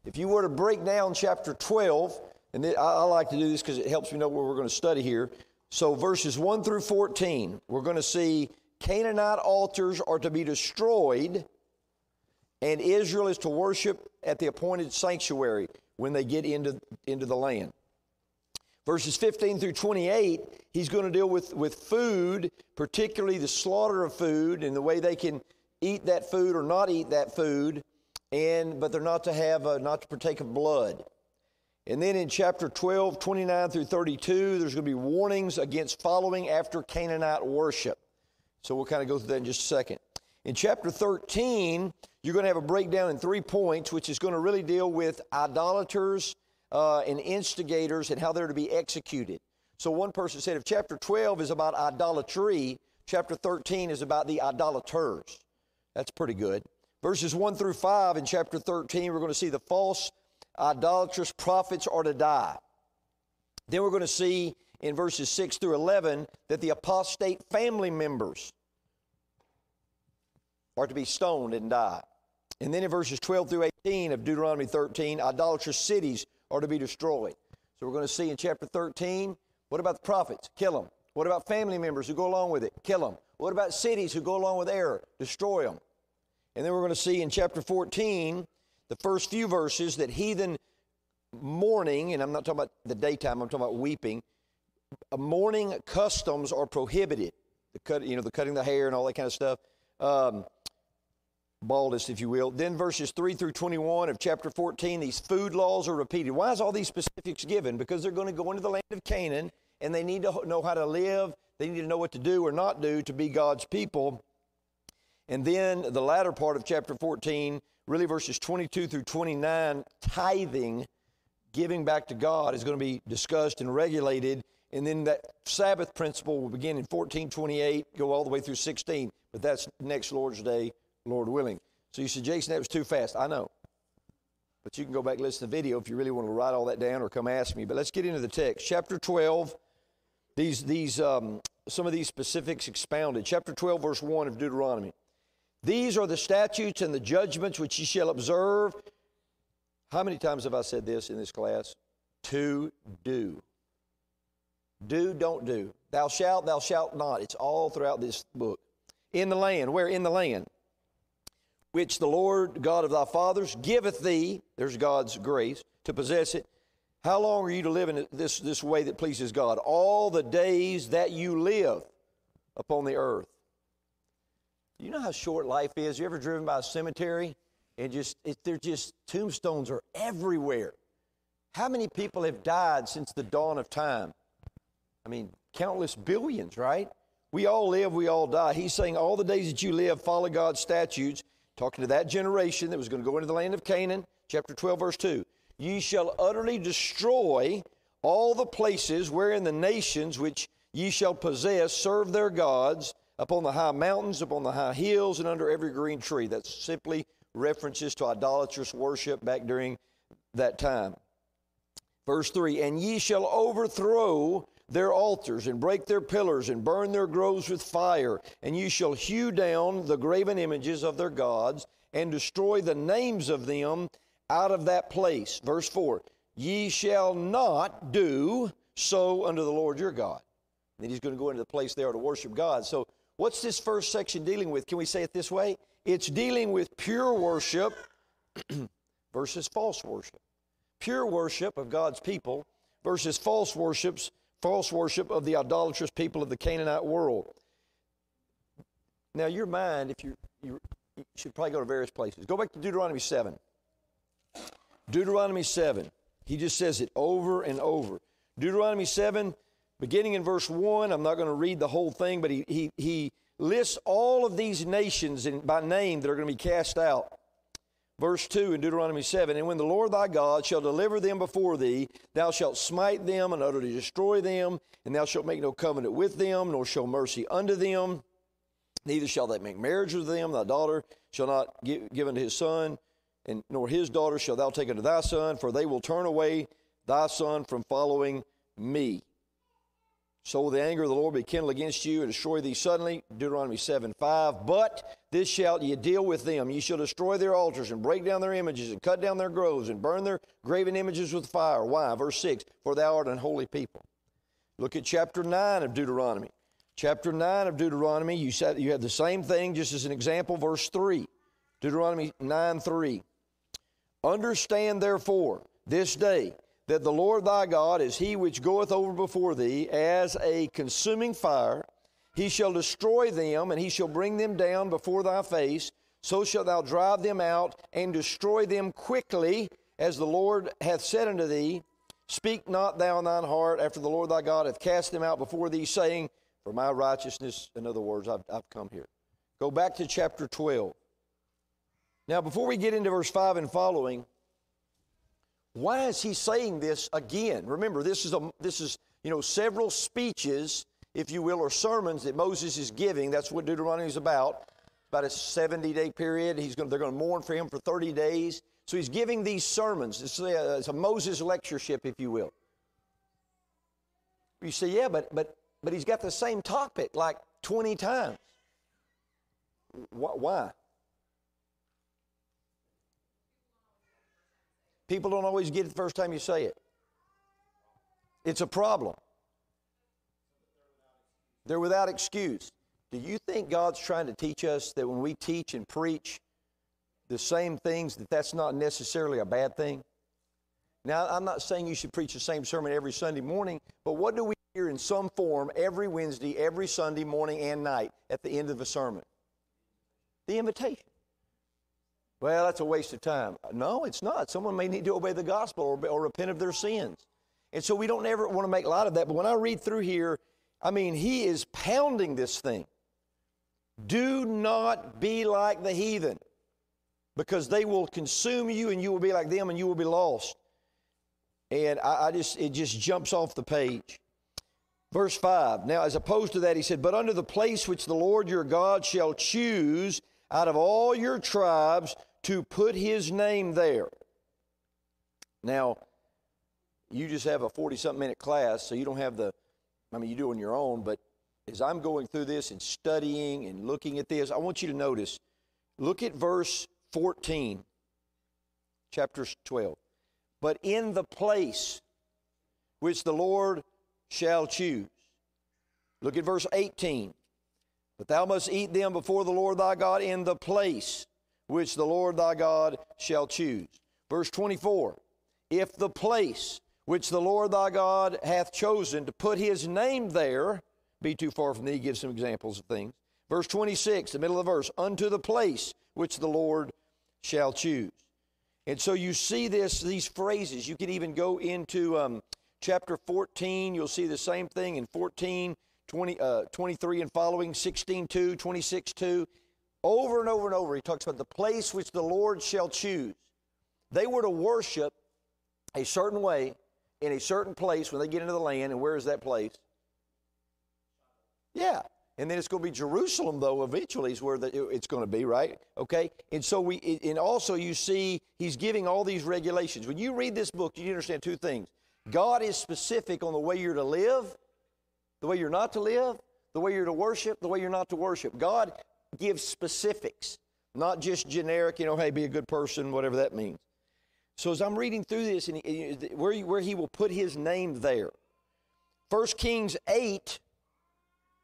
If you were to break down chapter 12, and I like to do this because it helps me know what we're going to study here. So verses 1 through 14, we're going to see Canaanite altars are to be destroyed, and Israel is to worship at the appointed sanctuary when they get into the land. Verses 15 through 28, he's going to deal with food, particularly the slaughter of food and the way they can eat that food or not eat that food, but they're not to partake of blood. And then in chapter 12, 29 through 32, there's going to be warnings against following after Canaanite worship. So we'll kind of go through that in just a second. In chapter 13, you're going to have a breakdown in 3 points, which is going to really deal with idolaters and instigators and how they're to be executed. So one person said if chapter 12 is about idolatry, chapter 13 is about the idolaters. That's pretty good. Verses 1 through 5 in chapter 13, we're going to see the false idolatrous prophets are to die. Then we're going to see in verses 6 through 11 that the apostate family members are to be stoned and die. And then in verses 12 through 18 of Deuteronomy 13, idolatrous cities are to be destroyed. So we're going to see in chapter 13, what about the prophets? Kill them. What about family members who go along with it? Kill them. What about cities who go along with error? Destroy them. And then we're going to see in chapter 14, the first few verses, that heathen mourning, and I'm not talking about the daytime, I'm talking about weeping, mourning customs are prohibited. The cutting the hair and all that kind of stuff. Baldness, if you will. Then verses 3 through 21 of chapter 14, these food laws are repeated. Why is all these specifics given? Because they're going to go into the land of Canaan, and they need to know how to live. They need to know what to do or not do to be God's people. And then the latter part of chapter 14, really verses 22 through 29, tithing, giving back to God, is going to be discussed and regulated. And then that Sabbath principle will begin in 14:28, go all the way through 16. But that's next Lord's Day, Lord willing. So you said, Jason, that was too fast. I know. But you can go back and listen to the video if you really want to write all that down or come ask me. But let's get into the text. Chapter 12, some of these specifics expounded. Chapter 12, verse 1 of Deuteronomy. These are the statutes and the judgments which ye shall observe. How many times have I said this in this class? To do. Do, don't do. Thou shalt not. It's all throughout this book. In the land. Where? In the land. Which the Lord God of thy fathers giveth thee, there's God's grace, to possess it. How long are you to live in this way that pleases God? All the days that you live upon the earth. You know how short life is? You ever driven by a cemetery and they're just tombstones are everywhere? How many people have died since the dawn of time? I mean, countless billions, right? We all live, we all die. He's saying all the days that you live, follow God's statutes, talking to that generation that was going to go into the land of Canaan, chapter 12, verse 2. Ye shall utterly destroy all the places wherein the nations which ye shall possess serve their gods, upon the high mountains, upon the high hills, and under every green tree. That's simply references to idolatrous worship back during that time. Verse 3, and ye shall overthrow their altars, and break their pillars, and burn their groves with fire, and ye shall hew down the graven images of their gods, and destroy the names of them out of that place. Verse 4, ye shall not do so unto the Lord your God. And then he's going to go into the place there to worship God. So what's this first section dealing with? Can we say it this way? It's dealing with pure worship versus false worship. Pure worship of God's people versus false worship of the idolatrous people of the Canaanite world. Now, your mind, if you should probably go to various places. Go back to Deuteronomy 7. Deuteronomy 7. He just says it over and over. Deuteronomy 7, beginning in verse 1, I'm not going to read the whole thing, but he lists all of these nations by name that are going to be cast out. Verse 2 in Deuteronomy 7, and when the Lord thy God shall deliver them before thee, thou shalt smite them and utterly destroy them, and thou shalt make no covenant with them, nor show mercy unto them. Neither shalt thou make marriage with them. Thy daughter shall not give unto his son, and nor his daughter shalt thou take unto thy son, for they will turn away thy son from following me. So will the anger of the Lord be kindled against you and destroy thee suddenly. Deuteronomy 7:5. But this shalt ye deal with them. Ye shall destroy their altars and break down their images and cut down their groves and burn their graven images with fire. Why? Verse 6, for thou art an holy people. Look at chapter 9 of Deuteronomy. Chapter 9 of Deuteronomy, you have the same thing just as an example, verse 3. Deuteronomy 9:3. Understand therefore this day that the Lord thy God is he which goeth over before thee as a consuming fire. He shall destroy them, and he shall bring them down before thy face. So shalt thou drive them out and destroy them quickly, as the Lord hath said unto thee. Speak not thou in thine heart after the Lord thy God hath cast them out before thee, saying, for my righteousness, in other words, I've come here. Go back to chapter 12. Now, before we get into verse 5 and following, why is he saying this again? Remember, this is several speeches, if you will, or sermons that Moses is giving. That's what Deuteronomy is about. It's about a 70-day period. They're going to mourn for him for 30 days. So he's giving these sermons. It's a Moses lectureship, if you will. You say, yeah, but he's got the same topic like 20 times. Why? People don't always get it the first time you say it. It's a problem. They're without excuse. Do you think God's trying to teach us that when we teach and preach the same things, that's not necessarily a bad thing? Now, I'm not saying you should preach the same sermon every Sunday morning, but what do we hear in some form every Wednesday, every Sunday morning and night at the end of a sermon? The invitation. Well, that's a waste of time. No, it's not. Someone may need to obey the gospel or repent of their sins. And so we don't ever want to make light of that. But when I read through here, he is pounding this thing. Do not be like the heathen, because they will consume you and you will be like them and you will be lost. And it just jumps off the page. Verse 5, now as opposed to that, he said, but unto the place which the Lord your God shall choose out of all your tribes to put his name there. Now, you just have a 40-something minute class, so you don't have you do on your own, but as I'm going through this and studying and looking at this, I want you to notice, look at verse 14, chapter 12. But in the place which the Lord shall choose. Look at verse 18. But thou must eat them before the Lord thy God in the place which the Lord thy God shall choose. Verse 24. If the place which the Lord thy God hath chosen to put his name there be too far from thee, give some examples of things. Verse 26, the middle of the verse, unto the place which the Lord shall choose. And so you see these phrases. You can even go into chapter 14. You'll see the same thing in 14, 23 and following, 16:2, 26:2. Over and over and over, he talks about the place which the Lord shall choose. They were to worship a certain way in a certain place when they get into the land. And where is that place? Yeah. And then it's going to be Jerusalem, though, eventually is where it's going to be, right? Okay? And so and also you see he's giving all these regulations. When you read this book, you understand two things. God is specific on the way you're to live, the way you're not to live, the way you're to worship, the way you're not to worship. God gives specifics, not just generic, hey, be a good person, whatever that means. So as I'm reading through this, and where he will put his name there. 1 Kings 8,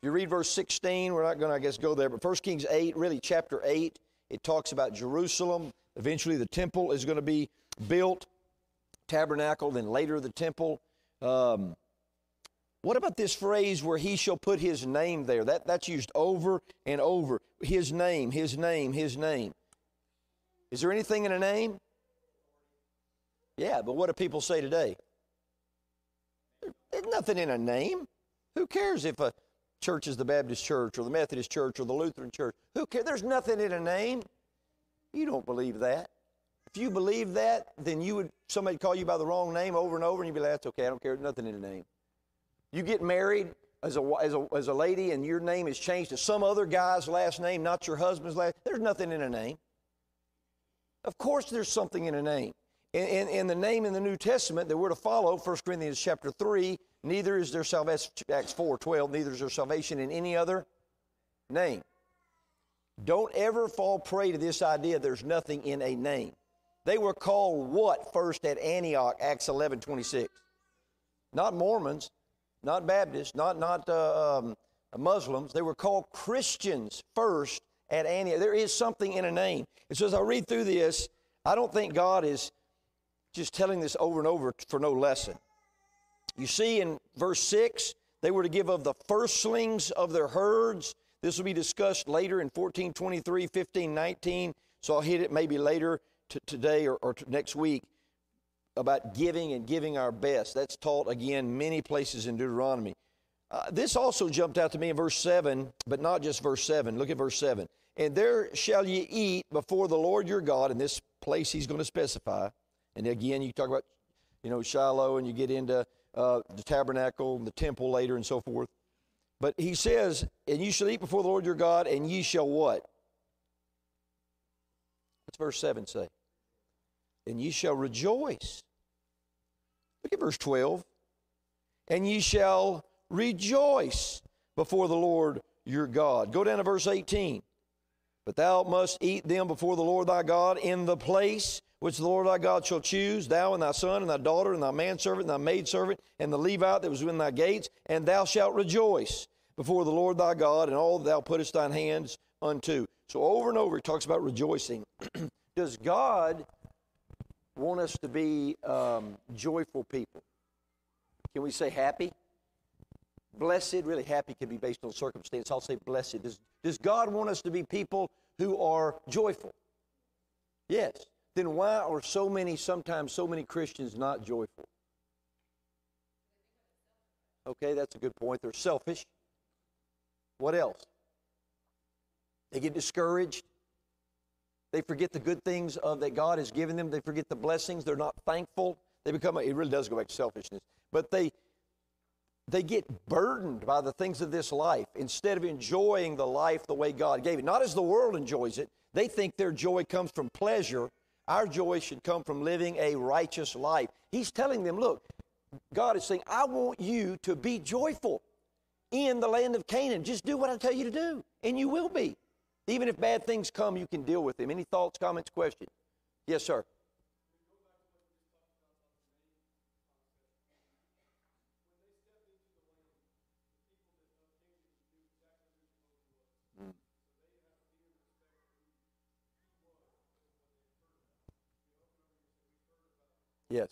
if you read verse 16, we're not going to, go there, but 1 Kings 8, really chapter 8, it talks about Jerusalem. Eventually the temple is going to be built, tabernacle, then later the temple. What about this phrase where he shall put his name there? That's used over and over. His name, his name, his name. Is there anything in a name? Yeah, but what do people say today? There's nothing in a name. Who cares if a church is the Baptist church or the Methodist church or the Lutheran church? Who cares? There's nothing in a name. You don't believe that. If you believe that, then somebody call you by the wrong name over and over, and you'd be like, that's okay, I don't care, there's nothing in a name. You get married as a lady and your name is changed to some other guy's last name, not your husband's last. There's nothing in a name. Of course there's something in a name. And the name in the New Testament that we're to follow, 1 Corinthians chapter 3, neither is there salvation, Acts 4:12, neither is there salvation in any other name. Don't ever fall prey to this idea there's nothing in a name. They were called what first at Antioch, Acts 11:26? Not Mormons, not Baptists, not Muslims. They were called Christians first at Antioch. There is something in a name. And so as I read through this, I don't think God is just telling this over and over for no lesson. You see in verse 6, they were to give of the firstlings of their herds. This will be discussed later in 14:23, 15:19. So I'll hit it maybe later today or next week about giving and giving our best. That's taught again many places in Deuteronomy. This also jumped out to me in verse 7, but not just verse 7. Look at verse 7. And there shall ye eat before the Lord your God, in this place he's going to specify. And again, you talk about, Shiloh, and you get into the tabernacle and the temple later and so forth. But he says, and you shall eat before the Lord your God, and ye shall what? What's verse 7 say? And ye shall rejoice. Look at verse 12. And ye shall rejoice before the Lord your God. Go down to verse 18. But thou must eat them before the Lord thy God in the place which the Lord thy God shall choose, thou and thy son and thy daughter and thy manservant and thy maidservant and the Levite that was within thy gates, and thou shalt rejoice before the Lord thy God and all that thou puttest thine hands unto. So over and over he talks about rejoicing. Does God want us to be joyful people? Can we say happy? Blessed, really happy can be based on circumstance. I'll say blessed. Does God want us to be people who are joyful? Yes. Then why are sometimes so many Christians not joyful? Okay, that's a good point. They're selfish. What else? They get discouraged. They forget the good things that God has given them. They forget the blessings. They're not thankful. It really does go back to selfishness. But they get burdened by the things of this life instead of enjoying the life the way God gave it. Not as the world enjoys it. They think their joy comes from pleasure. Our joy should come from living a righteous life. He's telling them, look, God is saying, I want you to be joyful in the land of Canaan. Just do what I tell you to do, and you will be. Even if bad things come, you can deal with them. Any thoughts, comments, questions? Yes, sir. Yes.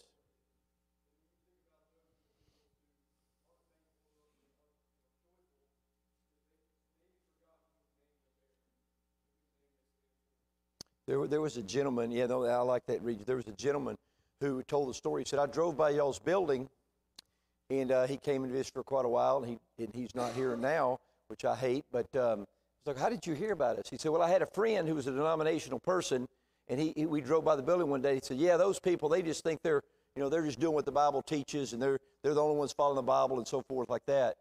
There was a gentleman, I like that region. There was a gentleman who told the story. He said, I drove by y'all's building, and he came and visited for quite a while, and he's not here now, which I hate, but I was like, how did you hear about us? He said, well, I had a friend who was a denominational person, and we drove by the building one day. He said, yeah, those people, they just think they're just doing what the Bible teaches, and they're the only ones following the Bible and so forth like that.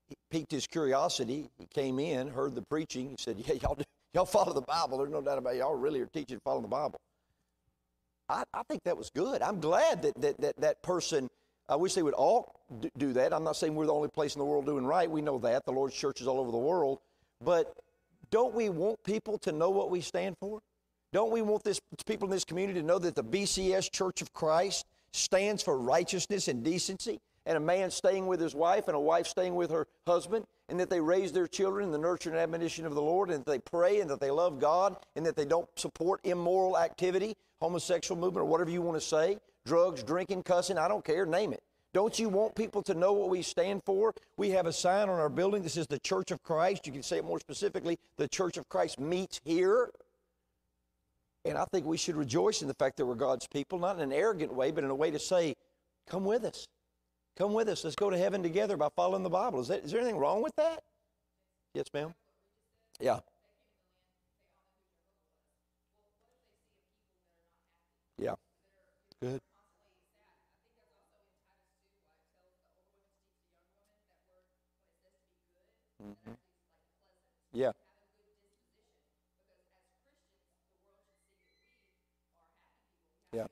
He piqued his curiosity. He came in, heard the preaching. He said, yeah, y'all follow the Bible. There's no doubt about it. Y'all really are teaching to follow the Bible. I think that was good. I'm glad that person, I wish they would all do that. I'm not saying we're the only place in the world doing right. We know that. The Lord's church is all over the world. But don't we want people to know what we stand for? Don't we want people in this community to know that the BCS Church of Christ stands for righteousness and decency, and a man staying with his wife and a wife staying with her husband, and that they raise their children in the nurture and admonition of the Lord, and that they pray, and that they love God, and that they don't support immoral activity, homosexual movement, or whatever you want to say, drugs, drinking, cussing, I don't care, name it. Don't you want people to know what we stand for? We have a sign on our building that says the Church of Christ. You can say it more specifically, the Church of Christ meets here. And I think we should rejoice in the fact that we're God's people, not in an arrogant way, but in a way to say, come with us. Come with us. Let's go to heaven together by following the Bible. Is there anything wrong with that? Yes, ma'am? Yeah. Yeah. Good. Mm-hmm. Yeah. Yeah.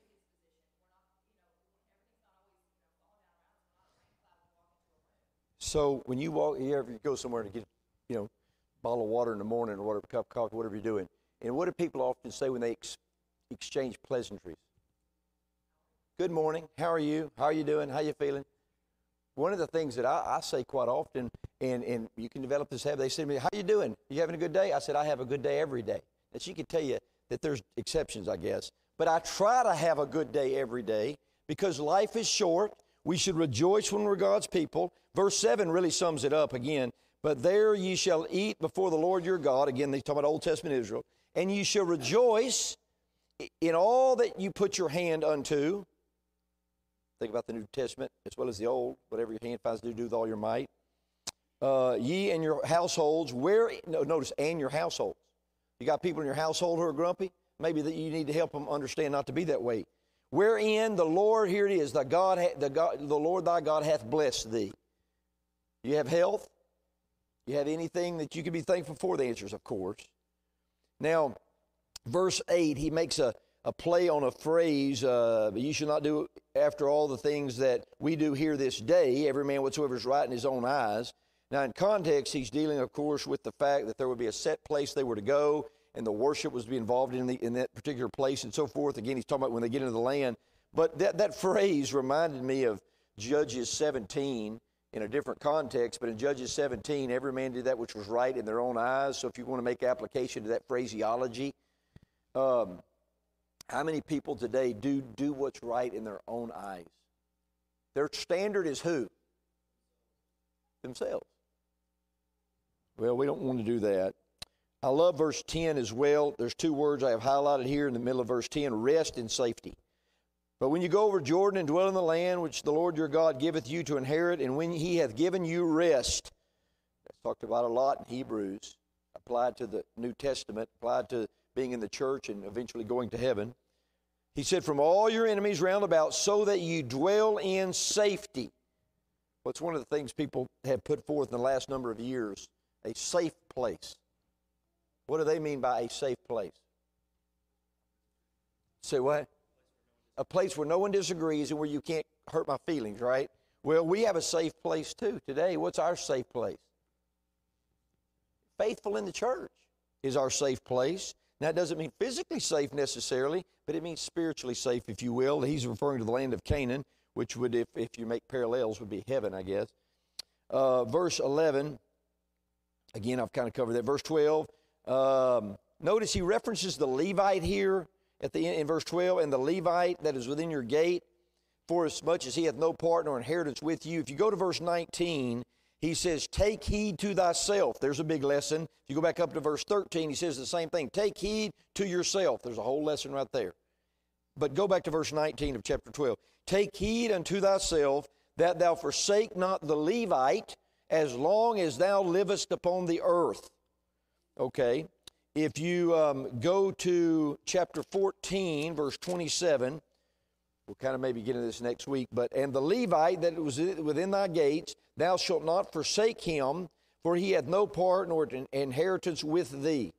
So when you walk, you ever go somewhere to get, bottle of water in the morning or whatever, cup of coffee, whatever you're doing. And what do people often say when they exchange pleasantries? Good morning. How are you? How are you doing? How you feeling? One of the things that I say quite often, and you can develop this habit, they say to me, how you doing? You having a good day? I said, I have a good day every day. And she could tell you that there's exceptions, I guess. But I try to have a good day every day because life is short. We should rejoice when we're God's people. Verse 7 really sums it up again. But there ye shall eat before the Lord your God. Again, they talk about Old Testament Israel. And you shall rejoice in all that you put your hand unto. Think about the New Testament as well as the Old. Whatever your hand finds to do with all your might. Ye and your households. Notice, and your households. You got people in your household who are grumpy? Maybe that you need to help them understand not to be that way. Wherein the Lord, here it is, the Lord thy God hath blessed thee. You have health? You have anything that you can be thankful for? The answer is, of course. Now, verse 8, he makes a play on a phrase, you shall not do after all the things that we do here this day, every man whatsoever is right in his own eyes. Now, in context, he's dealing, of course, with the fact that there would be a set place they were to go, and the worship was to be involved in that particular place and so forth. Again, he's talking about when they get into the land. But that phrase reminded me of Judges 17 in a different context. But in Judges 17, every man did that which was right in their own eyes. So if you want to make application to that phraseology, how many people today do what's right in their own eyes? Their standard is who? Themselves. Well, we don't want to do that. I love verse 10 as well. There's two words I have highlighted here in the middle of verse 10, rest and safety. But when you go over Jordan and dwell in the land which the Lord your God giveth you to inherit, and when he hath given you rest, that's talked about a lot in Hebrews, applied to the New Testament, applied to being in the church and eventually going to heaven. He said, from all your enemies round about, so that you dwell in safety. What's one of the things people have put forth in the last number of years? A safe place. What do they mean by a safe place? Say what? A place where no one disagrees and where you can't hurt my feelings, right? Well, we have a safe place too today. What's our safe place? Faithful in the church is our safe place. Now, it doesn't mean physically safe necessarily, but it means spiritually safe, if you will. He's referring to the land of Canaan, which would, if you make parallels, would be heaven, I guess. Verse 11, again, I've kind of covered that. Verse 12. Notice he references the Levite here at the end in verse 12, and the Levite that is within your gate, for as much as he hath no part nor inheritance with you. If you go to verse 19, he says, take heed to thyself. There's a big lesson. If you go back up to verse 13, he says the same thing. Take heed to yourself. There's a whole lesson right there. But go back to verse 19 of chapter 12. Take heed unto thyself that thou forsake not the Levite as long as thou livest upon the earth. Okay, if you go to chapter 14, verse 27, we'll kind of maybe get into this next week, but, and the Levite that was within thy gates, thou shalt not forsake him, for he hath no part nor inheritance with thee.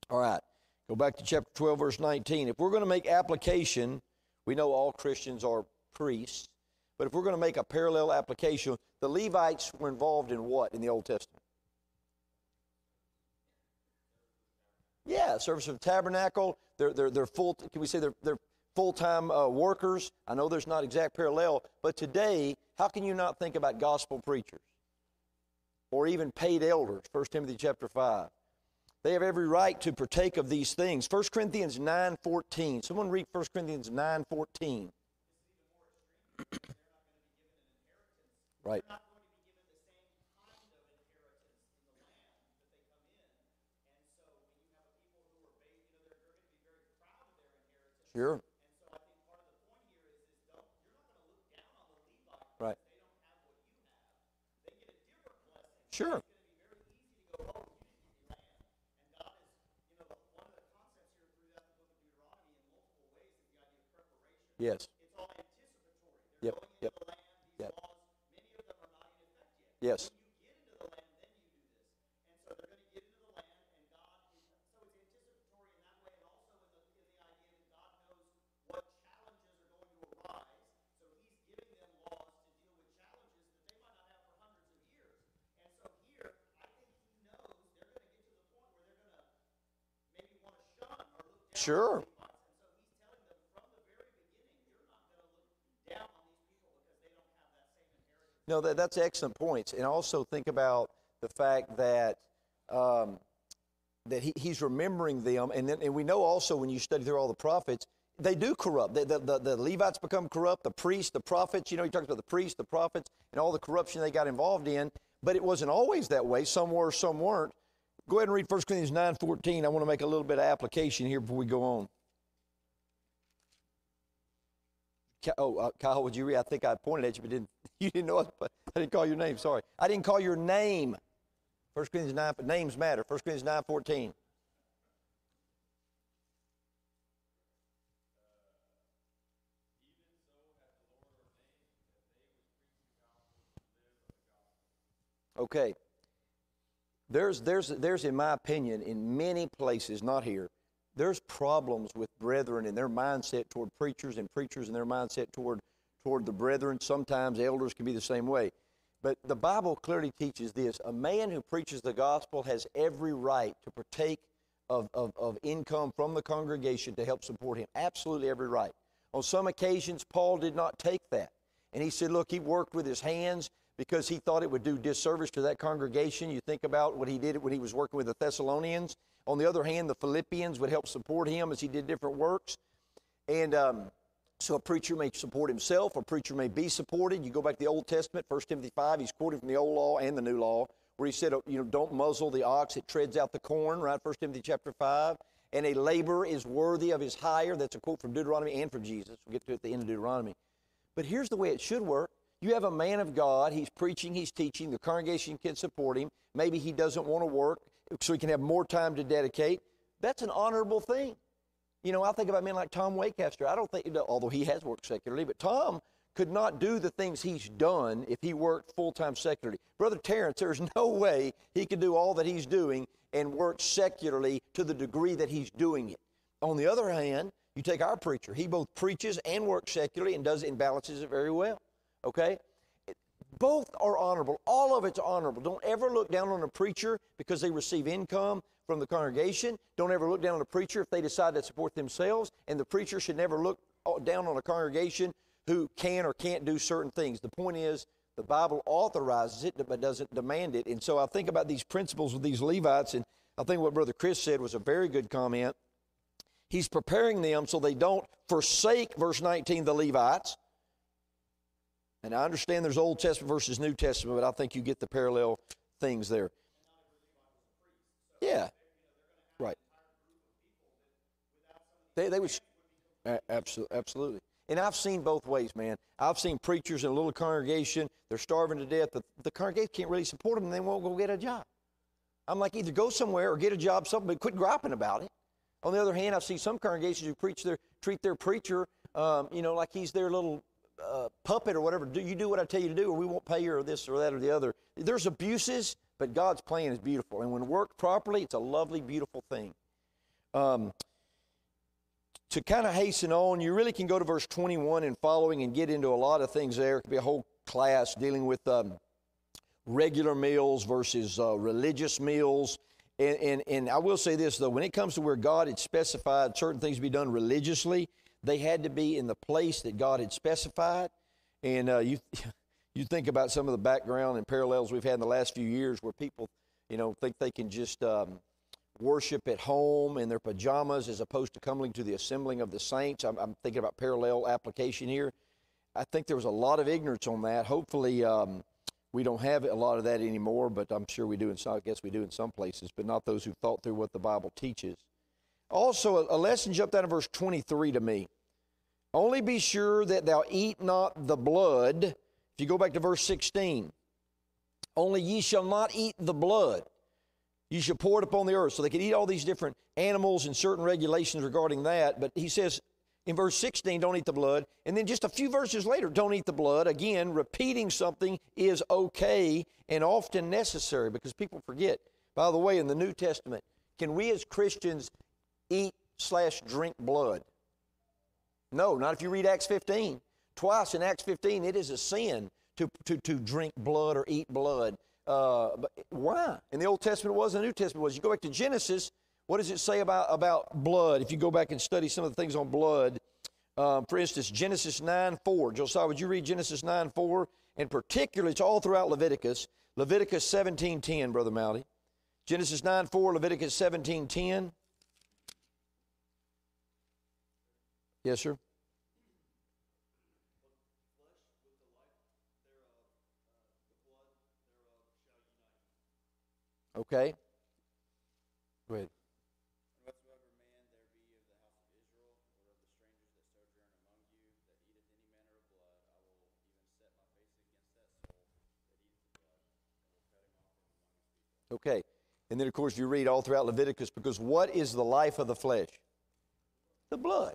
All right, go back to chapter 12, verse 19. If we're going to make application, we know all Christians are priests, but if we're going to make a parallel application, the Levites were involved in what in the Old Testament? Yeah, service of the tabernacle. They're full. Can we say they're full-time workers? I know there's not exact parallel, but today, how can you not think about gospel preachers or even paid elders? 1 Timothy chapter 5. They have every right to partake of these things. 1 Corinthians 9:14. Someone read 1 Corinthians 9:14. Right. Sure. Right. Sure. Yes. Yep. Yep. Yep. Yes. Sure. No, that's excellent points. And also think about the fact that he's remembering them. And we know also when you study through all the prophets, they do corrupt. The Levites become corrupt, the priests, the prophets. You know, he talks about the priests, the prophets, and all the corruption they got involved in. But it wasn't always that way. Some were, some weren't. Go ahead and read 1 Corinthians 9:14. I want to make a little bit of application here before we go on. Kyle, would you read? I think I pointed at you, but you didn't know it. But I didn't call your name. Sorry, I didn't call your name. 1 Corinthians 9. Names matter. 1 Corinthians 9:14. Okay. There's in my opinion, in many places, not here, there's problems with brethren and their mindset toward preachers and preachers and their mindset toward the brethren. Sometimes elders can be the same way. But the Bible clearly teaches this. A man who preaches the gospel has every right to partake of income from the congregation to help support him. Absolutely every right. On some occasions, Paul did not take that. And he said, look, he worked with his hands because he thought it would do disservice to that congregation. You think about what he did when he was working with the Thessalonians. On the other hand, the Philippians would help support him as he did different works. And so a preacher may support himself. A preacher may be supported. You go back to the Old Testament, 1 Timothy 5, he's quoting from the Old Law and the New Law, where he said, don't muzzle the ox that treads out the corn, right? 1 Timothy chapter 5. And a laborer is worthy of his hire. That's a quote from Deuteronomy and from Jesus. We'll get to it at the end of Deuteronomy. But here's the way it should work. You have a man of God, he's preaching, he's teaching, the congregation can support him. Maybe he doesn't want to work so he can have more time to dedicate. That's an honorable thing. You know, I think about men like Tom Waycaster. I don't think, although he has worked secularly, but Tom could not do the things he's done if he worked full-time secularly. Brother Terrence, there's no way he could do all that he's doing and work secularly to the degree that he's doing it. On the other hand, you take our preacher. He both preaches and works secularly and does it and balances it very well. Okay? Both are honorable. All of it's honorable. Don't ever look down on a preacher because they receive income from the congregation. Don't ever look down on a preacher if they decide to support themselves. And the preacher should never look down on a congregation who can or can't do certain things. The point is, the Bible authorizes it but doesn't demand it. And so I think about these principles with these Levites, and I think what Brother Chris said was a very good comment. He's preparing them so they don't forsake, verse 19, the Levites. And I understand there's Old Testament versus New Testament, but I think you get the parallel things there. Yeah. Right. They would, absolutely. And I've seen both ways, man. I've seen preachers in a little congregation, they're starving to death. The congregation can't really support them, and they won't go get a job. I'm like, either go somewhere or get a job, something, but quit griping about it. On the other hand, I've seen some congregations who treat their preacher, like he's their little puppet or whatever. You do what I tell you to do, or we won't pay you, or this or that or the other. There's abuses, but God's plan is beautiful. And when worked properly, it's a lovely, beautiful thing. To kind of hasten on, you really can go to verse 21 and following and get into a lot of things there. It could be a whole class dealing with regular meals versus religious meals. And I will say this, though. When it comes to where God had specified certain things to be done religiously, they had to be in the place that God had specified. And you think about some of the background and parallels we've had in the last few years where people, think they can just worship at home in their pajamas as opposed to coming to the assembling of the saints. I'm thinking about parallel application here. I think there was a lot of ignorance on that. Hopefully we don't have a lot of that anymore, but I'm sure we do. I guess we do in some places, but not those who thought through what the Bible teaches. Also, a lesson jumped out of verse 23 to me. Only be sure that thou eat not the blood. If you go back to verse 16, only ye shall not eat the blood. You shall pour it upon the earth. So they could eat all these different animals and certain regulations regarding that. But he says in verse 16, don't eat the blood. And then just a few verses later, don't eat the blood. Again, repeating something is okay and often necessary because people forget. By the way, in the New Testament, can we as Christians eat/drink blood? No, not if you read Acts 15. Twice in Acts 15, it is a sin to drink blood or eat blood. But why? In the Old Testament it was, in the New Testament it was. You go back to Genesis, What does it say about blood? If you go back and study some of the things on blood, for instance, Genesis 9:4. Josiah, would you read Genesis 9:4? And particularly, it's all throughout Leviticus. Leviticus 17:10, Brother Mowdy. Genesis 9:4, Leviticus 17:10. Yes, sir. Okay. Go ahead. Whatsoever man there be of the house of Israel, or of the strangers that sojourn among you, that eateth any manner of blood, I will even set my face against that soul that eateth the blood, and will cut him off from among his people. Okay. And then, of course, you read all throughout Leviticus, because what is the life of the flesh? The blood.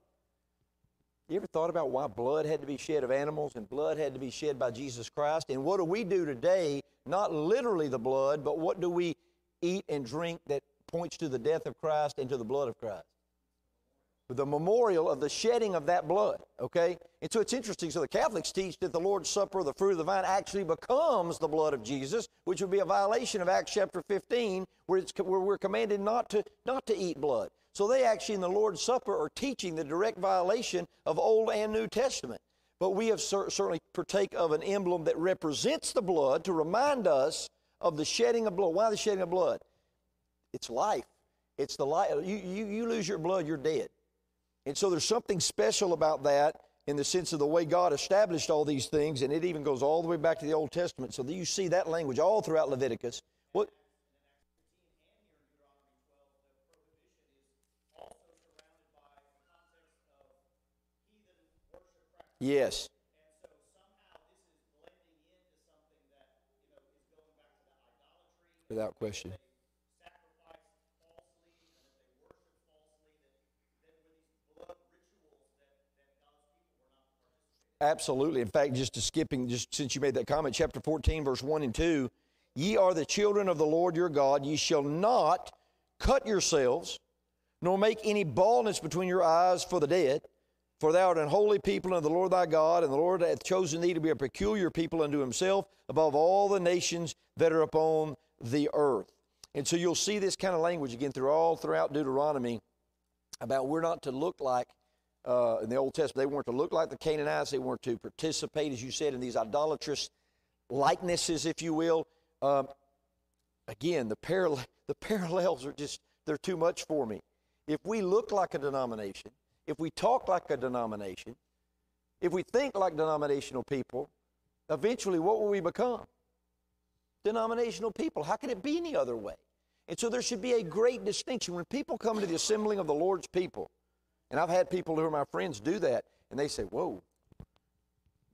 You ever thought about why blood had to be shed of animals and blood had to be shed by Jesus Christ? And what do we do today? Not literally the blood, but what do we eat and drink that points to the death of Christ and to the blood of Christ? The memorial of the shedding of that blood, okay? And so it's interesting. So the Catholics teach that the Lord's Supper, the fruit of the vine, actually becomes the blood of Jesus, which would be a violation of Acts chapter 15, where we're commanded not to eat blood. So they actually in the Lord's Supper are teaching the direct violation of Old and New Testament. But we have certainly partake of an emblem that represents the blood to remind us of the shedding of blood. Why the shedding of blood? It's life. It's the life. You lose your blood, you're dead. And so there's something special about that in the sense of the way God established all these things, and it even goes all the way back to the Old Testament. So you see that language all throughout Leviticus. What? Yes. And so somehow this is blending into something that, is going back to the idolatry. Without question. They sacrifice falsely, and that they worship falsely, that were these blood rituals that God's people were not participating in. Absolutely. In fact, just since you made that comment, chapter 14, verse 1 and 2, ye are the children of the Lord your God. Ye shall not cut yourselves, nor make any baldness between your eyes for the dead. For thou art an holy people unto the Lord thy God, and the Lord hath chosen thee to be a peculiar people unto himself above all the nations that are upon the earth. And so you'll see this kind of language again throughout Deuteronomy about we're not to look like, in the Old Testament, they weren't to look like the Canaanites. They weren't to participate, as you said, in these idolatrous likenesses, if you will. Again, the parallels are they're too much for me. If we look like a denomination, if we talk like a denomination, if we think like denominational people, eventually what will we become? Denominational people. How can it be any other way? And so there should be a great distinction. When people come to the assembling of the Lord's people, and I've had people who are my friends do that, and they say, whoa,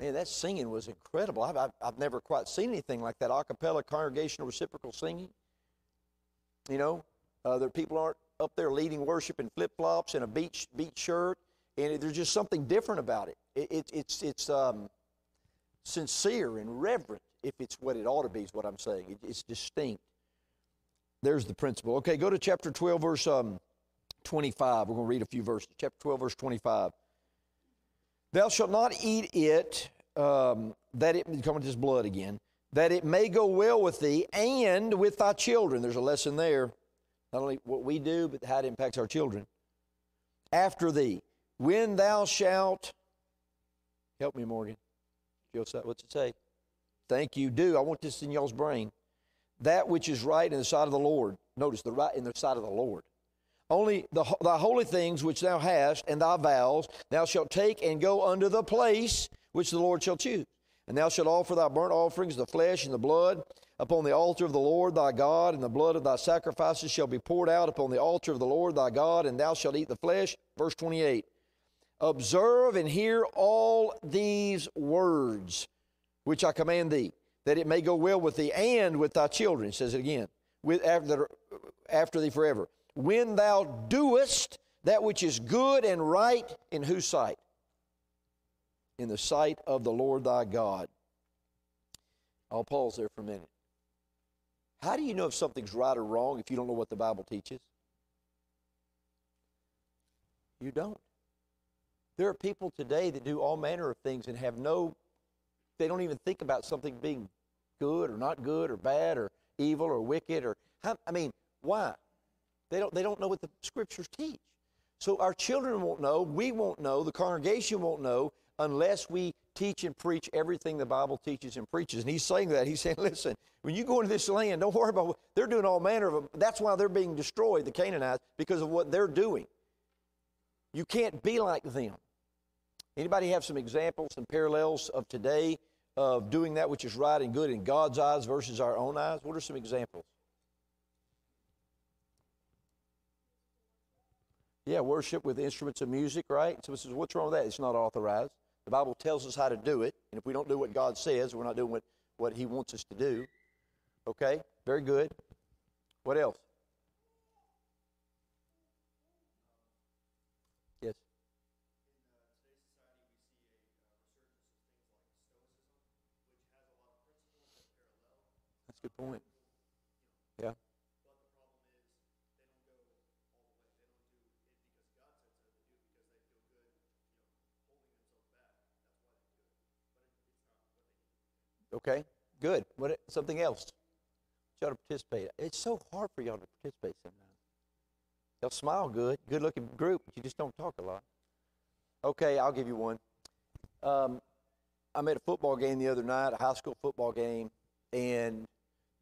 man, that singing was incredible. I've never quite seen anything like that, a cappella congregational reciprocal singing. There people aren't up there leading worship in flip-flops and a beach shirt, and there's just something different about it. It's sincere and reverent, if it's what it ought to be, is what I'm saying. It's distinct. There's the principle. Okay, go to chapter 12, verse 25. We're going to read a few verses. Chapter 12, verse 25. Thou shalt not eat it, coming to this blood again, that it may go well with thee and with thy children. There's a lesson there. Not only what we do, but how it impacts our children. After thee, when thou shalt, help me, Morgan. What's it say? Thank you. Do. I want this in y'all's brain. That which is right in the sight of the Lord. Notice, the right in the sight of the Lord. Only thy holy things which thou hast, and thy vows, thou shalt take and go unto the place which the Lord shall choose. And thou shalt offer thy burnt offerings, the flesh and the blood, upon the altar of the Lord thy God, and the blood of thy sacrifices shall be poured out upon the altar of the Lord thy God, and thou shalt eat the flesh. Verse 28. Observe and hear all these words which I command thee, that it may go well with thee and with thy children. It says it again, after thee forever. When thou doest that which is good and right, in whose sight? In the sight of the Lord thy God. I'll pause there for a minute. How do you know if something's right or wrong if you don't know what the Bible teaches? You don't. There are people today that do all manner of things and they don't even think about something being good or not good or bad or evil or wicked why? They don't know what the Scriptures teach. So our children won't know, we won't know, the congregation won't know unless we teach and preach everything the Bible teaches and preaches. And he's saying that. He's saying, listen, when you go into this land, don't worry about what they're doing. All manner of, that's why they're being destroyed, the Canaanites, because of what they're doing. You can't be like them. Anybody have some examples, some parallels of today of doing that which is right and good in God's eyes versus our own eyes? What are some examples? Yeah, worship with instruments of music, right? So this is, what's wrong with that? It's not authorized. The Bible tells us how to do it, and if we don't do what God says, we're not doing what He wants us to do. Okay, very good. What else? Yes. That's a good point. Yeah. Okay, good. Something else? Y'all to participate. It's so hard for y'all to participate sometimes. Y'all smile good, good-looking group, but you just don't talk a lot. Okay, I'll give you one. I'm at a football game the other night, a high school football game, and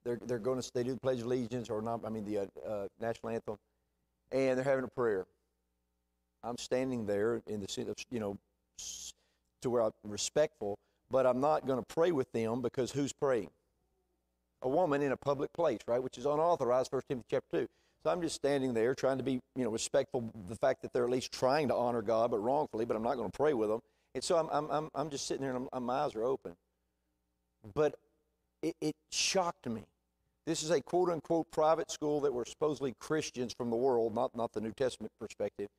they do the Pledge of Allegiance or not. I mean the national anthem, and they're having a prayer. I'm standing there in the to where I'm respectful, but I'm not going to pray with them because who's praying? A woman in a public place, right, which is unauthorized, 1 Timothy chapter 2. So I'm just standing there trying to be, respectful of the fact that they're at least trying to honor God, but wrongfully, but I'm not going to pray with them. And so I'm just sitting there and my eyes are open. But it shocked me. This is a quote-unquote private school that were supposedly Christians from the world, not the New Testament perspective.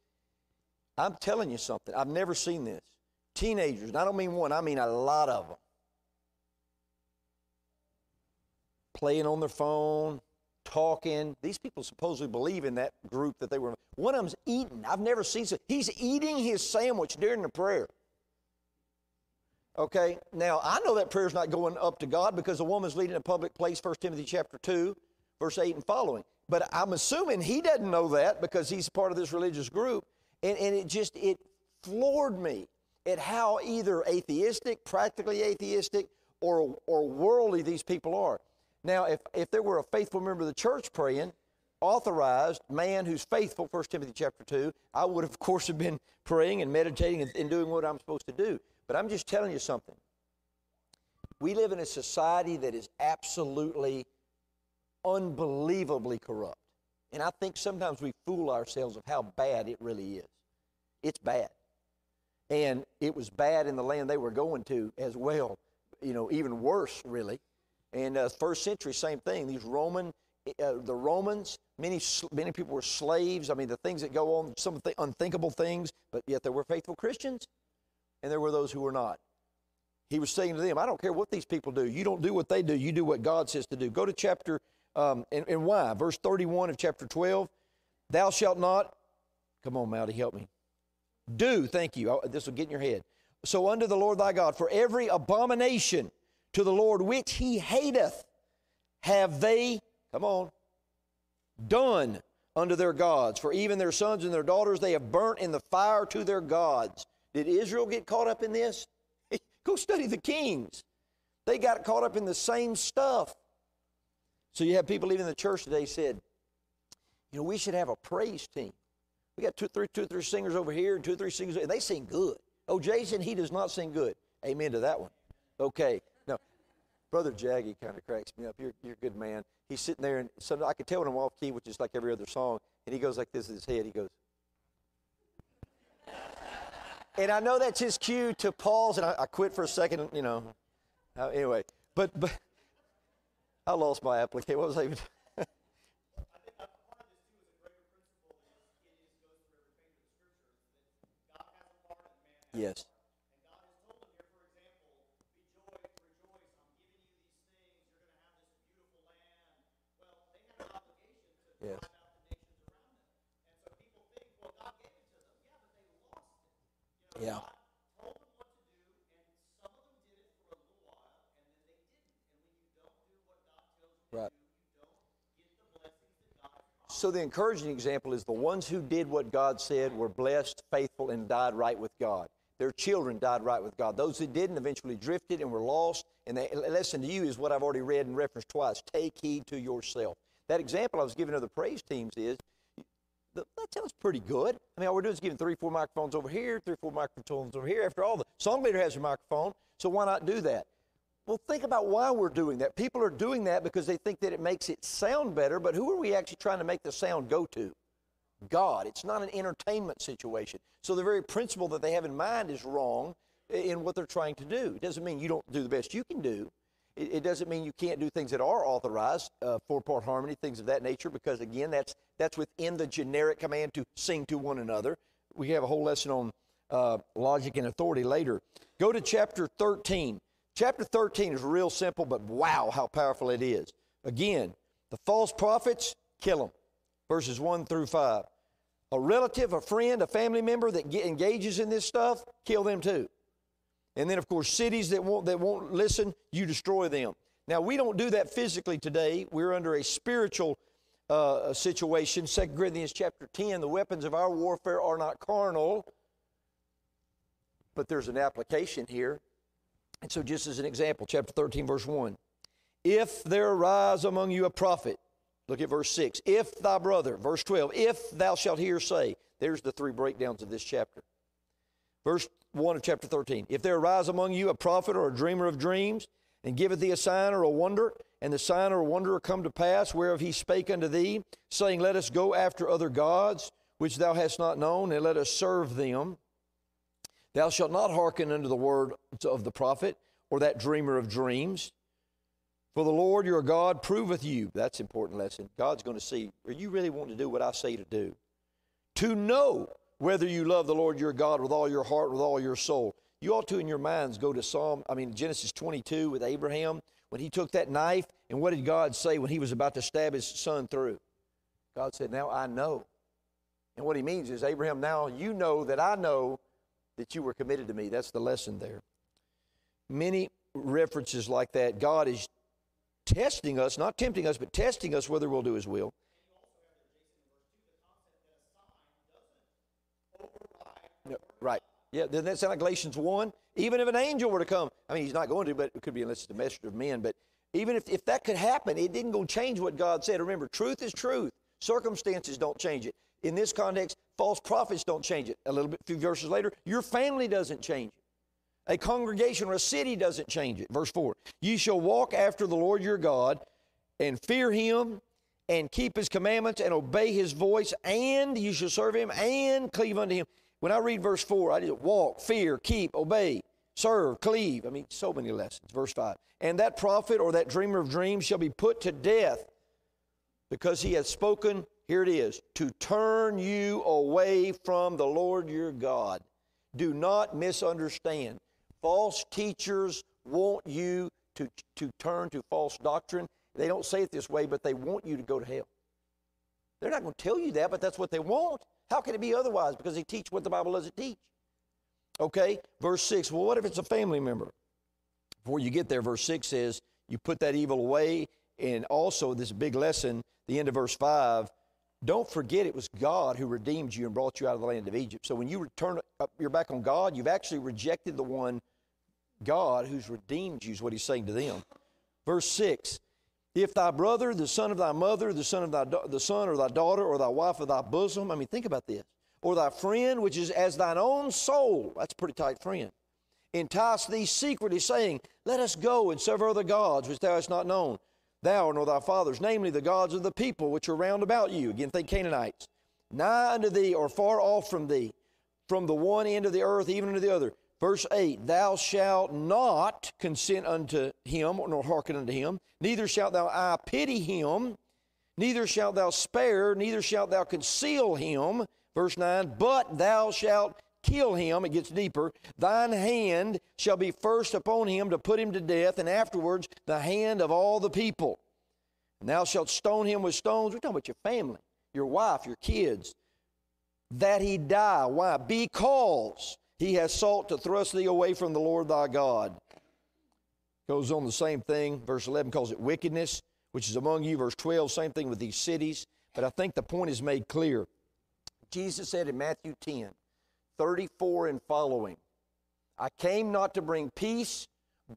I'm telling you something. I've never seen this. Teenagers, and I don't mean one, I mean a lot of them. Playing on their phone, talking. These people supposedly believe in that group that they were. One of them's eating. I've never seen so. He's eating his sandwich during the prayer. Okay, now I know that prayer's not going up to God because the woman's leading a public place, 1 Timothy chapter 2, verse 8 and following. But I'm assuming he doesn't know that because he's part of this religious group. And it floored me at how either atheistic, practically atheistic, or worldly these people are. Now, if there were a faithful member of the church praying, authorized man who's faithful, 1 Timothy chapter 2, I would, of course, have been praying and meditating and doing what I'm supposed to do. But I'm just telling you something. We live in a society that is absolutely, unbelievably corrupt. And I think sometimes we fool ourselves of how bad it really is. It's bad. And it was bad in the land they were going to as well, even worse, really. And first century, same thing. These the Romans, many people were slaves. I mean, the things that go on, some unthinkable things, but yet there were faithful Christians, and there were those who were not. He was saying to them, I don't care what these people do. You don't do what they do. You do what God says to do. Go to chapter, and why? Verse 31 of chapter 12. Thou shalt not, come on, Mouty, help me. Do, thank you. This will get in your head. So unto the Lord thy God, for every abomination to the Lord which He hateth, have they, come on, done unto their gods. For even their sons and their daughters they have burnt in the fire to their gods. Did Israel get caught up in this? Go study the Kings. They got caught up in the same stuff. So you have people even in the church today said, we should have a praise team. We got two or three singers over here and 2 or 3 singers, and they sing good. Oh, Jason, he does not sing good. Amen to that one. Okay. No, Brother Jaggy kind of cracks me up. You're a good man. He's sitting there, and I can tell when I'm off key, which is like every other song, and he goes like this in his head. He goes. And I know that's his cue to pause, and I quit for a second, Anyway, but I lost my application. What was I even? Yes. And God has told him here, for example, rejoice, I'm giving you these things, you're going to have this beautiful land. Well, they had an obligation to drive out the nations around them. And so people think, well, God gave it to them. Yeah, but they lost it. Yeah. God told them what to do, and some of them did it for a little while, and then they didn't. And when you don't do what God tells you to do, you don't get the blessings that God promised. So the encouraging example is the ones who did what God said were blessed, faithful, and died right with God. Their children died right with God. Those who didn't eventually drifted and were lost. And the lesson to you is what I've already read and referenced twice. Take heed to yourself. That example I was giving to the praise teams is, that sounds pretty good. I mean, all we're doing is giving 3 or 4 microphones over here, 3 or 4 microphones over here. After all, the song leader has a microphone, so why not do that? Well, think about why we're doing that. People are doing that because they think that it makes it sound better, but who are we actually trying to make the sound go to? God. It's not an entertainment situation. So the very principle that they have in mind is wrong in what they're trying to do. It doesn't mean you don't do the best you can do. It doesn't mean you can't do things that are authorized, 4-part harmony, things of that nature, because again, that's within the generic command to sing to one another. We have a whole lesson on logic and authority later. Go to chapter 13. Chapter 13 is real simple, but wow, how powerful it is. Again, the false prophets, kill them. Verses 1 through 5. A relative, a friend, a family member that engages in this stuff, kill them too. And then, of course, cities that won't listen, you destroy them. Now, we don't do that physically today. We're under a spiritual situation. 2 Corinthians chapter 10, the weapons of our warfare are not carnal, but there's an application here. And so just as an example, chapter 13, verse 1. If there arise among you a prophet, look at verse 6. If thy brother, verse 12, if thou shalt hear say, there's the 3 breakdowns of this chapter. Verse 1 of chapter 13. If there arise among you a prophet or a dreamer of dreams, and giveth thee a sign or a wonder, and the sign or wonder come to pass, whereof he spake unto thee, saying, let us go after other gods, which thou hast not known, and let us serve them. Thou shalt not hearken unto the word of the prophet, or that dreamer of dreams. For the Lord your God proveth you. That's an important lesson. God's going to see, are you really wanting to do what I say to do? To know whether you love the Lord your God with all your heart, with all your soul. You ought to, in your minds, go to Genesis 22 with Abraham, when he took that knife, and what did God say when he was about to stab his son through? God said, now I know. And what he means is, Abraham, now you know that I know that you were committed to me. That's the lesson there. Many references like that. God is testing us, not tempting us, but testing us whether we'll do his will. No, right. Yeah, doesn't that sound like Galatians 1? Even if an angel were to come, I mean, he's not going to, but it could be unless it's the messenger of men. But even if that could happen, it didn't go change what God said. Remember, truth is truth. Circumstances don't change it. In this context, false prophets don't change it. Few verses later, your family doesn't change it. A congregation or a city doesn't change it. Verse 4, ye shall walk after the Lord your God and fear him and keep his commandments and obey his voice, and you shall serve him and cleave unto him. When I read verse 4, I just walk, fear, keep, obey, serve, cleave. I mean, so many lessons. Verse 5, and that prophet or that dreamer of dreams shall be put to death because he hath spoken, here it is, to turn you away from the Lord your God. Do not misunderstand. False teachers want you to turn to false doctrine. They don't say it this way, but they want you to go to hell. They're not going to tell you that, but that's what they want. How can it be otherwise? Because they teach what the Bible doesn't teach. Okay, verse 6. Well, what if it's a family member? Before you get there, verse 6 says, you put that evil away. And also, this big lesson, the end of verse 5, don't forget it was God who redeemed you and brought you out of the land of Egypt. So when you return your back on God, you've actually rejected the one God who's redeemed you, is what he's saying to them. Verse 6. If thy brother, the son of thy mother, the son or thy daughter, or thy wife of thy bosom, I mean, think about this, or thy friend, which is as thine own soul, that's a pretty tight friend, entice thee secretly, saying, let us go and serve other gods, which thou hast not known, thou nor thy fathers, namely the gods of the people which are round about you. Again, think Canaanites. Nigh unto thee or far off from thee, from the one end of the earth even unto the other. Verse 8, thou shalt not consent unto him, nor hearken unto him, neither shalt thou eye pity him, neither shalt thou spare, neither shalt thou conceal him. Verse 9, but thou shalt kill him. It gets deeper. Thine hand shall be first upon him to put him to death, and afterwards the hand of all the people. And thou shalt stone him with stones. We're talking about your family, your wife, your kids, that he die. Why? Because he has sought to thrust thee away from the Lord thy God. Goes on the same thing. Verse 11 calls it wickedness, which is among you. Verse 12, same thing with these cities. but I think the point is made clear. Jesus said in Matthew 10:34 and following, I came not to bring peace,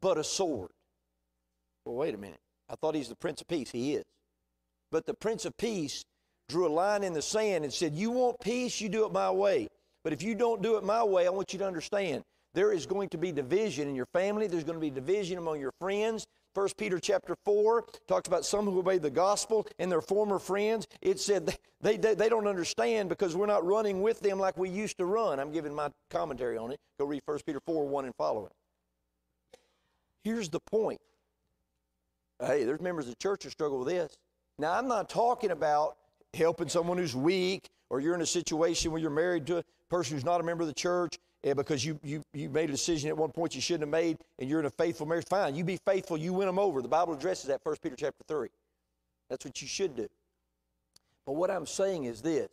but a sword. Well, wait a minute. I thought he's the Prince of Peace. He is. But the Prince of Peace drew a line in the sand and said, you want peace, you do it my way. But if you don't do it my way, I want you to understand, there is going to be division in your family. There's going to be division among your friends. 1 Peter chapter 4 talks about some who obey the gospel and their former friends. It said they don't understand because we're not running with them like we used to run. I'm giving my commentary on it. Go read 1 Peter 4:1 and following. Here's the point. Hey, there's members of the church who struggle with this. Now, I'm not talking about helping someone who's weak, or you're in a situation where you're married to a person who's not a member of the church, because you made a decision at one point you shouldn't have made, and you're in a faithful marriage. Fine, you be faithful, you win them over. The Bible addresses that, 1 Peter chapter 3. That's what you should do. But what I'm saying is this.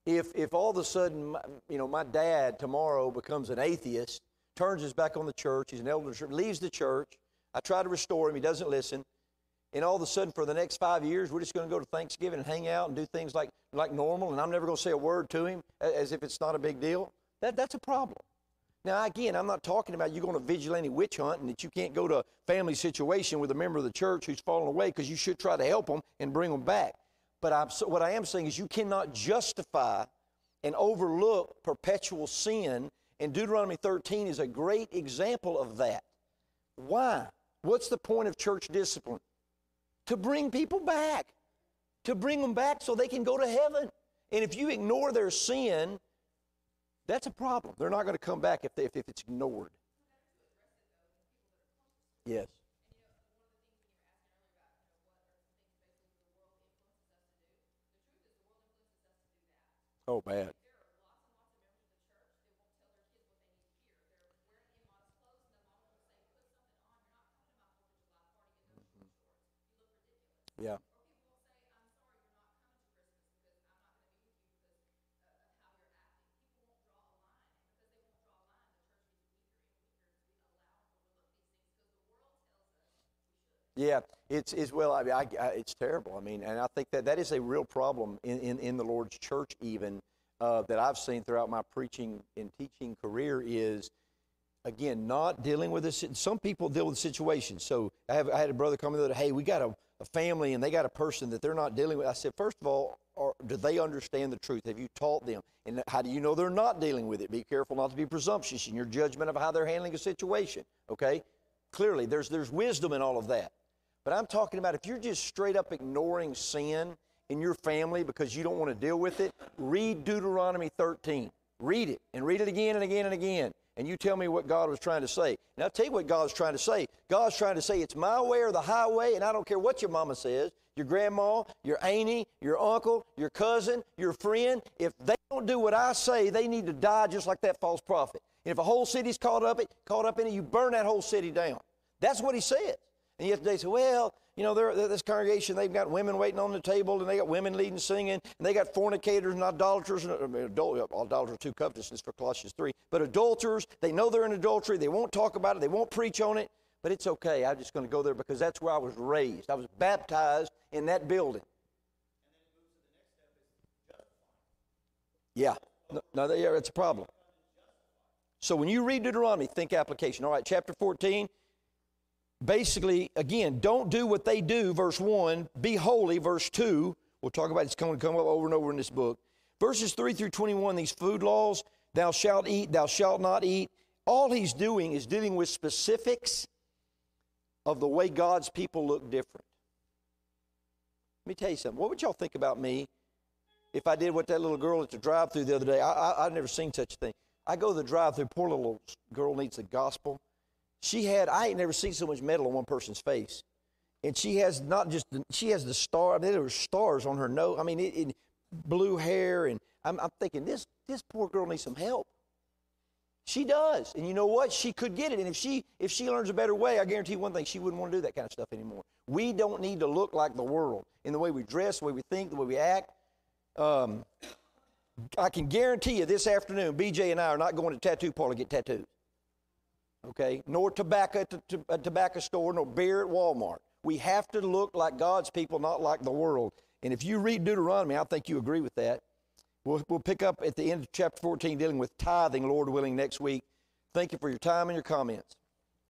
If all of a sudden, my dad tomorrow becomes an atheist, turns his back on the church, he's an elder in the church, leaves the church, I try to restore him, he doesn't listen, and all of a sudden for the next 5 years, we're just going to go to Thanksgiving and hang out and do things like normal, and I'm never going to say a word to him as if it's not a big deal, that's a problem. Now, again, I'm not talking about you going to vigilante witch hunt and that you can't go to a family situation with a member of the church who's fallen away, because you should try to help them and bring them back. But what I am saying is you cannot justify and overlook perpetual sin, and Deuteronomy 13 is a great example of that. Why? What's the point of church discipline? To bring people back. To bring them back so they can go to heaven. And if you ignore their sin, that's a problem. They're not going to come back if it's ignored. Yes. Oh, bad. Yeah. Yeah, it's terrible. I mean, and I think that is a real problem in the Lord's church even that I've seen throughout my preaching and teaching career is, again, not dealing with this. Some people deal with situations. So I had a brother come in and hey, we got a family and they got a person that they're not dealing with. I said, first of all, do they understand the truth? Have you taught them? And how do you know they're not dealing with it? Be careful not to be presumptuous in your judgment of how they're handling a situation, okay? Clearly, there's wisdom in all of that. But I'm talking about if you're just straight up ignoring sin in your family because you don't want to deal with it, read Deuteronomy 13. Read it, and read it again and again and again. And you tell me what God was trying to say. And I'll tell you what God's trying to say. God's trying to say it's my way or the highway, and I don't care what your mama says, your grandma, your auntie, your uncle, your cousin, your friend. If they don't do what I say, they need to die just like that false prophet. And if a whole city's caught up in it, you burn that whole city down. That's what he says. And yet they say, well, this congregation, they've got women waiting on the table, and they got women leading singing, and they got fornicators and idolaters. Idolaters are too covetousness for Colossians 3. But adulterers, they know they're in adultery. They won't talk about it. They won't preach on it. But it's okay. I'm just going to go there because that's where I was raised. I was baptized in that building. Yeah. No, it's a problem. So when you read Deuteronomy, think application. All right, chapter 14. Basically, again, don't do what they do, verse 1. Be holy, verse 2. We'll talk about it. It's going to come up over and over in this book. Verses 3 through 21, these food laws, thou shalt eat, thou shalt not eat. All he's doing is dealing with specifics of the way God's people look different. Let me tell you something. What would y'all think about me if I did what that little girl at the drive-thru the other day? I've never seen such a thing. I go to the drive-thru, poor little girl needs the gospel. I ain't never seen so much metal on one person's face. And she has she has the star, there were stars on her nose. I mean, blue hair, and I'm thinking, this poor girl needs some help. She does. And you know what? She could get it. And if she learns a better way, I guarantee you one thing, she wouldn't want to do that kind of stuff anymore. We don't need to look like the world in the way we dress, the way we think, the way we act. I can guarantee you this afternoon, BJ and I are not going to tattoo parlor to get tattoos. Okay, nor tobacco at a tobacco store, nor beer at Walmart. We have to look like God's people, not like the world. And if you read Deuteronomy, I think you agree with that. We'll pick up at the end of chapter 14 dealing with tithing, Lord willing, next week. Thank you for your time and your comments.